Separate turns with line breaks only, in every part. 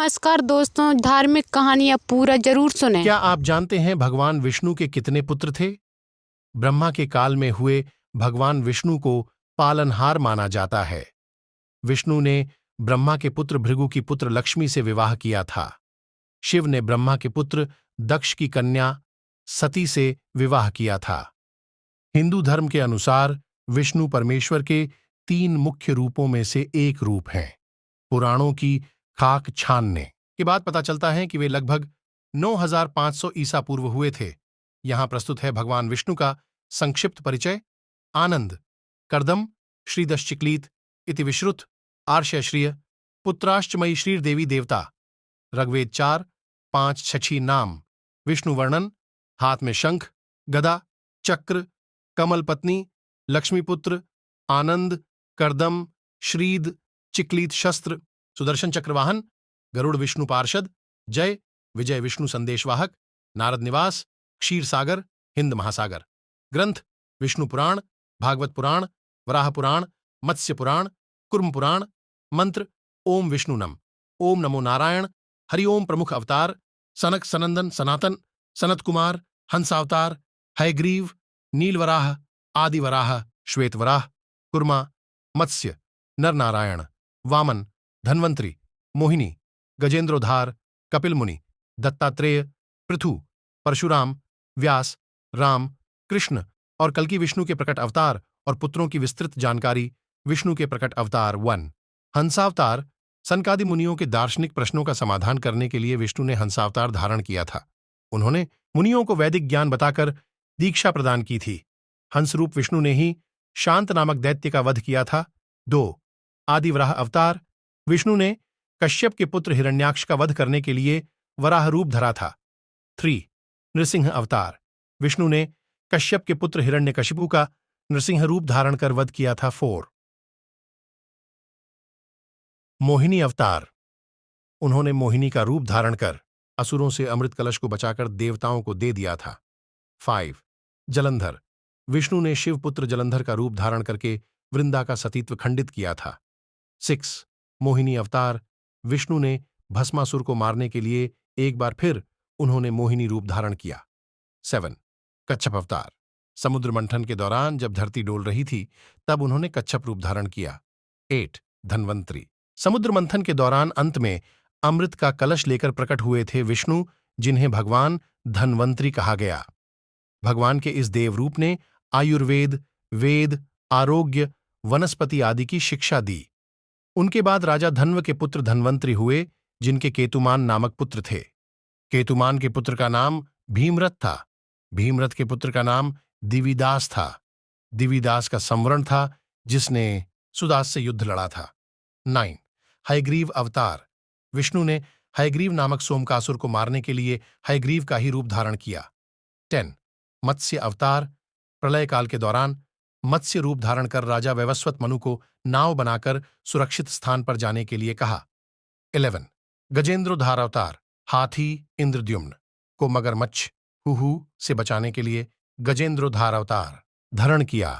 नमस्कार दोस्तों, धार्मिक कहानियाँ पूरा जरूर सुनें।
क्या आप जानते हैं भगवान विष्णु के कितने पुत्र थे? ब्रह्मा के काल में हुए भगवान विष्णु को पालनहार माना जाता है। विष्णु ने ब्रह्मा के पुत्र भृगु की पुत्र लक्ष्मी से विवाह किया था। शिव ने ब्रह्मा के पुत्र दक्ष की कन्या सती से विवाह किया था। हिंदू धर्म के अनुसार विष्णु परमेश्वर के 3 मुख्य रूपों में से एक रूप हैं। पुराणों की खाक छानने के बाद पता चलता है कि वे लगभग 9500 ईसा पूर्व हुए थे। यहां प्रस्तुत है भगवान विष्णु का संक्षिप्त परिचय। आनंद, कर्दम, श्रीदश्चिक्लीत इति विश्रुत, आर्षश्रिय, पुत्राश्चमयी श्रीर्देवी देवता। ऋग्वेद 4:5 छछी नाम। विष्णु वर्णन: हाथ में शंख, गदा, चक्र, कमल पत्नी, लक्ष्मीपुत्र, आनंद, कर्दम, श्रीद, चिक्लीत शस्त्र, सुदर्शन चक्रवाहन, गरुड़ विष्णु पार्षद, जय विजय विष्णु संदेशवाहक, नारद निवास, क्षीर सागर, हिंद महासागर। ग्रंथ: विष्णु पुराण, भागवत पुराण, वराह पुराण, मत्स्य पुराण, कुर्म पुराण। मंत्र: ओम विष्णु नम, ओम नमो नारायण, हरिओम। प्रमुख अवतार: सनक, सनंदन, सनातन, सनत कुमार, हंसावतार, हयग्रीव, नीलवराह, आदिवराह, श्वेतवराह, कुर्मा, मत्स्य, नरनारायण, वामन, धन्वंतरी, मोहिनी, गजेंद्रोधार, कपिल मुनि, दत्तात्रेय, पृथु, परशुराम, व्यास, राम, कृष्ण और कल्कि। विष्णु के प्रकट अवतार और पुत्रों की विस्तृत जानकारी। विष्णु के प्रकट अवतार 1। हंसावतार: सनकादि मुनियों के दार्शनिक प्रश्नों का समाधान करने के लिए विष्णु ने हंसावतार धारण किया था। उन्होंने मुनियों को वैदिक ज्ञान बताकर दीक्षा प्रदान की थी। हंसरूप विष्णु ने ही शांत नामक दैत्य का वध किया था। 2। आदिवराह अवतार: विष्णु ने कश्यप के पुत्र हिरण्याक्ष का वध करने के लिए वराह रूप धरा था। 3। नृसिंह अवतार: विष्णु ने कश्यप के पुत्र हिरण्यकशिपु का नृसिंह रूप धारण कर वध किया था। 4। मोहिनी अवतार: उन्होंने मोहिनी का रूप धारण कर असुरों से अमृत कलश को बचाकर देवताओं को दे दिया था। 5। जलंधर: विष्णु ने शिवपुत्र जलंधर का रूप धारण करके वृंदा का सतीत्व खंडित किया था। 6। मोहिनी अवतार: विष्णु ने भस्मासुर को मारने के लिए एक बार फिर उन्होंने मोहिनी रूप धारण किया। 7। कच्छप अवतार: समुद्र मंथन के दौरान जब धरती डोल रही थी तब उन्होंने कच्छप रूप धारण किया। 8। धन्वंतरी: समुद्र मंथन के दौरान अंत में अमृत का कलश लेकर प्रकट हुए थे विष्णु, जिन्हें भगवान धन्वंतरी कहा गया। भगवान के इस देव रूप ने आयुर्वेद, वेद, आरोग्य, वनस्पति आदि की शिक्षा दी। उनके बाद राजा धन्व के पुत्र धन्वंतरी हुए, जिनके केतुमान नामक पुत्र थे। केतुमान के पुत्र का नाम भीमरथ था। भीमरथ के पुत्र का नाम दिविदास था। दिविदास का संवरण था, जिसने सुदास से युद्ध लड़ा था। 9। हयग्रीव अवतार: विष्णु ने हयग्रीव नामक सोमकासुर को मारने के लिए हयग्रीव का ही रूप धारण किया। 10। मत्स्य अवतार: प्रलय काल के दौरान मत्स्य रूप धारण कर राजा वैवस्वत मनु को नाव बनाकर सुरक्षित स्थान पर जाने के लिए कहा। 11। गजेंद्रोधार अवतार: हाथी इंद्रद्युम्न को मगरमच्छ हुहू से बचाने के लिए गजेंद्रोधार अवतार धारण किया।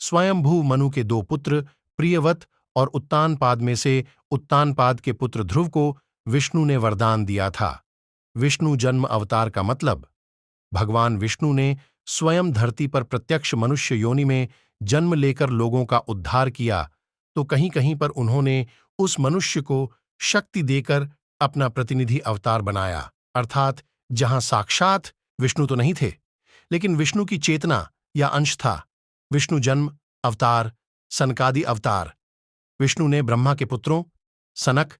स्वयंभू मनु के 2 पुत्र प्रियवत और उत्तानपाद में से उत्तानपाद के पुत्र ध्रुव को विष्णु ने वरदान दिया था। विष्णु जन्म अवतार का मतलब: भगवान विष्णु ने स्वयं धरती पर प्रत्यक्ष मनुष्य योनि में जन्म लेकर लोगों का उद्धार किया, तो कहीं कहीं पर उन्होंने उस मनुष्य को शक्ति देकर अपना प्रतिनिधि अवतार बनाया, अर्थात जहां साक्षात विष्णु तो नहीं थे, लेकिन विष्णु की चेतना या अंश था। विष्णु जन्म अवतार, सनकादि अवतार: विष्णु ने ब्रह्मा के पुत्रों सनक,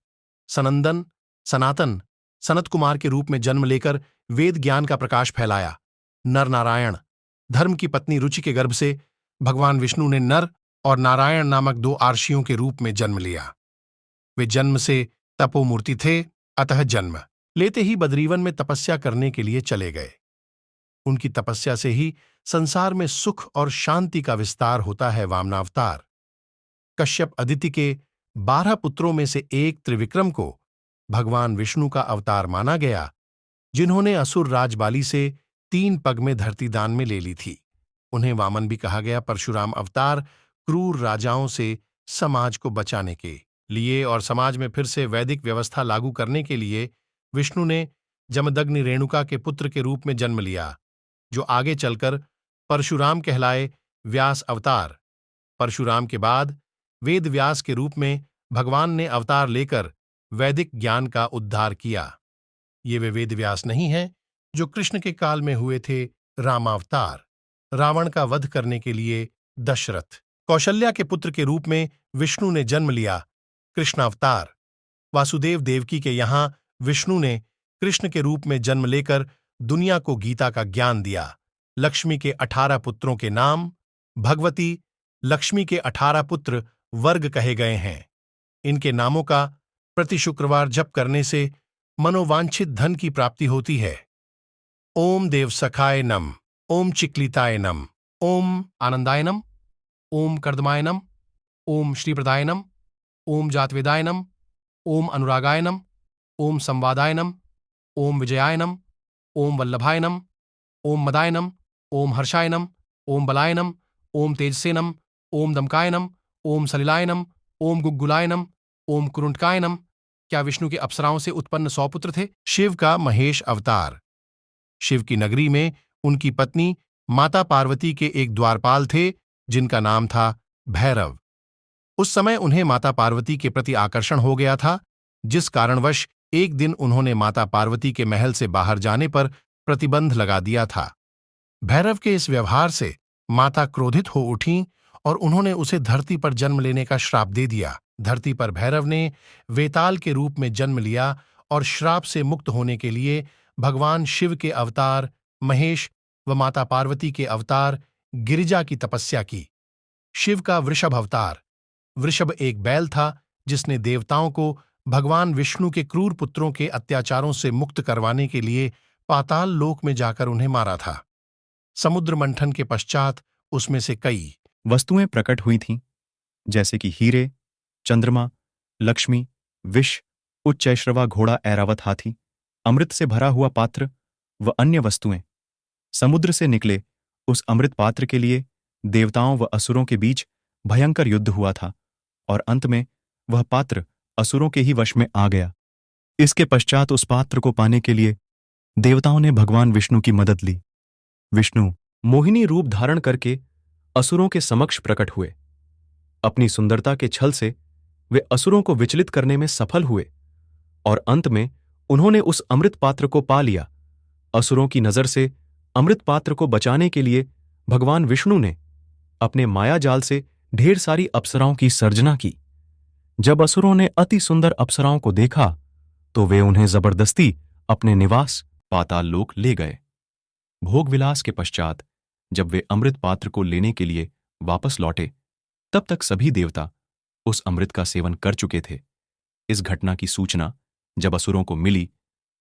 सनंदन, सनातन, सनत कुमार के रूप में जन्म लेकर वेद ज्ञान का प्रकाश फैलाया। नर नारायण: धर्म की पत्नी रुचि के गर्भ से भगवान विष्णु ने नर और नारायण नामक 2 आर्षियों के रूप में जन्म लिया। वे जन्म से तपोमूर्ति थे, अतः जन्म लेते ही बद्रीवन में तपस्या करने के लिए चले गए। उनकी तपस्या से ही संसार में सुख और शांति का विस्तार होता है। वामनावतार: कश्यप अदिति के 12 पुत्रों में से एक त्रिविक्रम को भगवान विष्णु का अवतार माना गया, जिन्होंने असुर राजबाली से 3 पग में धरती दान में ले ली थी। उन्हें वामन भी कहा गया। परशुराम अवतार: क्रूर राजाओं से समाज को बचाने के लिए और समाज में फिर से वैदिक व्यवस्था लागू करने के लिए विष्णु ने जमदग्नि रेणुका के पुत्र के रूप में जन्म लिया, जो आगे चलकर परशुराम कहलाए। व्यास अवतार। परशुराम के बाद वेद व्यास के रूप में भगवान ने अवतार लेकर वैदिक ज्ञान का उद्धार किया। ये वे वेद व्यास नहीं हैं जो कृष्ण के काल में हुए थे। रामावतार। रावण का वध करने के लिए दशरथ। कौशल्या के पुत्र के रूप में विष्णु ने जन्म लिया। कृष्णावतार। वासुदेव देवकी के यहां विष्णु ने कृष्ण के रूप में जन्म लेकर दुनिया को गीता का ज्ञान दिया। लक्ष्मी के 18 पुत्रों के नाम। भगवती, लक्ष्मी के 18 पुत्र वर्ग कहे गए हैं। इनके नामों का प्रति शुक्रवार जप करने से मनोवांछित धन की प्राप्ति होती है। ओम देव सखाय नम। ओम चिक्लिताय नम। ओम आनंदाय नम। ओम कर्दमाय नम। ओम श्रीप्रदाय नम। ओम जातवेदाय नम। ओम अनुरागाय नम। ओम संवादाय नम। ओम विजयाय नम। ओम वल्लभाय नम। ओम मदाय नम। ओम हर्षाय नम। ओम बलाय नम। ओम तेजसे नम। ओम दमकाय नम। ओम सलिलाय नम। ओम गुग्गुलाय नम। ओम कुरुंटकाय नम। क्या विष्णु के अप्सराओं से उत्पन्न 100 पुत्र थे? शिव का महेश अवतार। शिव की नगरी में उनकी पत्नी माता पार्वती के एक द्वारपाल थे जिनका नाम था भैरव। उस समय उन्हें माता पार्वती के प्रति आकर्षण हो गया था, जिस कारणवश एक दिन उन्होंने माता पार्वती के महल से बाहर जाने पर प्रतिबंध लगा दिया था। भैरव के इस व्यवहार से माता क्रोधित हो उठीं और उन्होंने उसे धरती पर जन्म लेने का श्राप दे दिया। धरती पर भैरव ने वेताल के रूप में जन्म लिया और श्राप से मुक्त होने के लिए भगवान शिव के अवतार महेश व माता पार्वती के अवतार गिरिजा की तपस्या की। शिव का वृषभ अवतार। वृषभ एक बैल था जिसने देवताओं को भगवान विष्णु के क्रूर पुत्रों के अत्याचारों से मुक्त करवाने के लिए पाताल लोक में जाकर उन्हें मारा था। समुद्र मंथन के पश्चात उसमें से कई
वस्तुएं प्रकट हुई थीं, जैसे कि हीरे, चंद्रमा, लक्ष्मी, विष, उच्चैश्रवा घोड़ा, ऐरावत हाथी, अमृत से भरा हुआ पात्र व अन्य वस्तुएं। समुद्र से निकले उस अमृत पात्र के लिए देवताओं व असुरों के बीच भयंकर युद्ध हुआ था और अंत में वह पात्र असुरों के ही वश में आ गया। इसके पश्चात उस पात्र को पाने के लिए देवताओं ने भगवान विष्णु की मदद ली। विष्णु मोहिनी रूप धारण करके असुरों के समक्ष प्रकट हुए। अपनी सुंदरता के छल से वे असुरों को विचलित करने में सफल हुए और अंत में उन्होंने उस अमृत पात्र को पा लिया। असुरों की नजर से अमृत पात्र को बचाने के लिए भगवान विष्णु ने अपने माया जाल से ढेर सारी अप्सराओं की सर्जना की। जब असुरों ने अति सुंदर अप्सराओं को देखा तो वे उन्हें जबरदस्ती अपने निवास पाताल लोक ले गए। भोग विलास के पश्चात जब वे अमृत पात्र को लेने के लिए वापस लौटे, तब तक सभी देवता उस अमृत का सेवन कर चुके थे। इस घटना की सूचना जब असुरों को मिली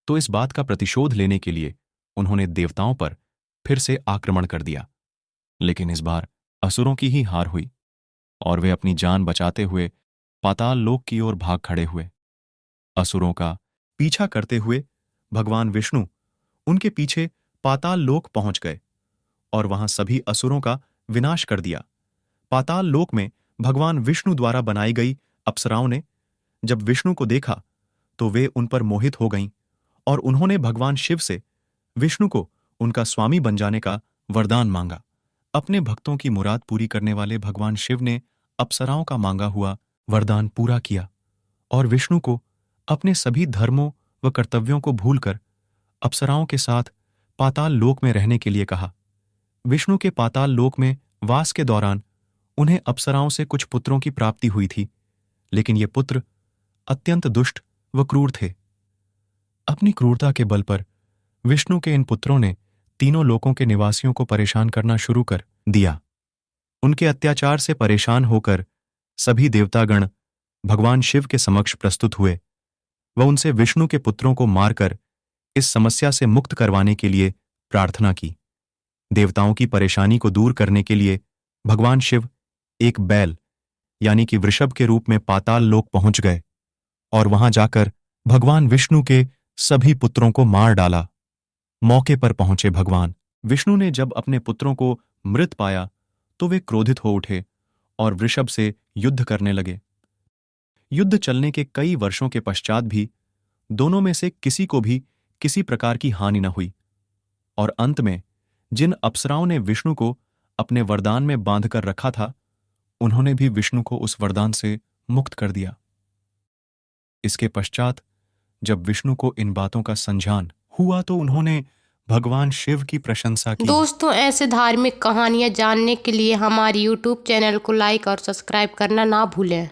तो इस बात का प्रतिशोध लेने के लिए उन्होंने देवताओं पर फिर से आक्रमण कर दिया। लेकिन इस बार असुरों की ही हार हुई और वे अपनी जान बचाते हुए पाताल लोक की ओर भाग खड़े हुए। असुरों का पीछा करते हुए भगवान विष्णु उनके पीछे पाताल लोक पहुंच गए और वहां सभी असुरों का विनाश कर दिया। पाताल लोक में भगवान विष्णु द्वारा बनाई गई अप्सराओं ने जब विष्णु को देखा तो वे उन पर मोहित हो गईं और उन्होंने भगवान शिव से विष्णु को उनका स्वामी बन जाने का वरदान मांगा। अपने भक्तों की मुराद पूरी करने वाले भगवान शिव ने अप्सराओं का मांगा हुआ वरदान पूरा किया और विष्णु को अपने सभी धर्मों व कर्तव्यों को भूलकर अप्सराओं के साथ पाताल लोक में रहने के लिए कहा। विष्णु के पाताल लोक में वास के दौरान उन्हें अप्सराओं से कुछ पुत्रों की प्राप्ति हुई थी, लेकिन ये पुत्र अत्यंत दुष्ट व क्रूर थे। अपनी क्रूरता के बल पर विष्णु के इन पुत्रों ने तीनों लोकों के निवासियों को परेशान करना शुरू कर दिया। उनके अत्याचार से परेशान होकर सभी देवतागण भगवान शिव के समक्ष प्रस्तुत हुए व उनसे विष्णु के पुत्रों को मारकर इस समस्या से मुक्त करवाने के लिए प्रार्थना की। देवताओं की परेशानी को दूर करने के लिए भगवान शिव एक बैल यानी कि वृषभ के रूप में पाताल लोक पहुंच गए और वहां जाकर भगवान विष्णु के सभी पुत्रों को मार डाला। मौके पर पहुंचे भगवान विष्णु ने जब अपने पुत्रों को मृत पाया तो वे क्रोधित हो उठे और वृषभ से युद्ध करने लगे। युद्ध चलने के कई वर्षों के पश्चात भी दोनों में से किसी को भी किसी प्रकार की हानि न हुई, और अंत में जिन अप्सराओं ने विष्णु को अपने वरदान में बांधकर रखा था, उन्होंने भी विष्णु को उस वरदान से मुक्त कर दिया। इसके पश्चात जब विष्णु को इन बातों का संज्ञान हुआ तो उन्होंने भगवान शिव की प्रशंसा की।
दोस्तों, ऐसे धार्मिक कहानियाँ जानने के लिए हमारे YouTube चैनल को लाइक और सब्सक्राइब करना ना भूलें।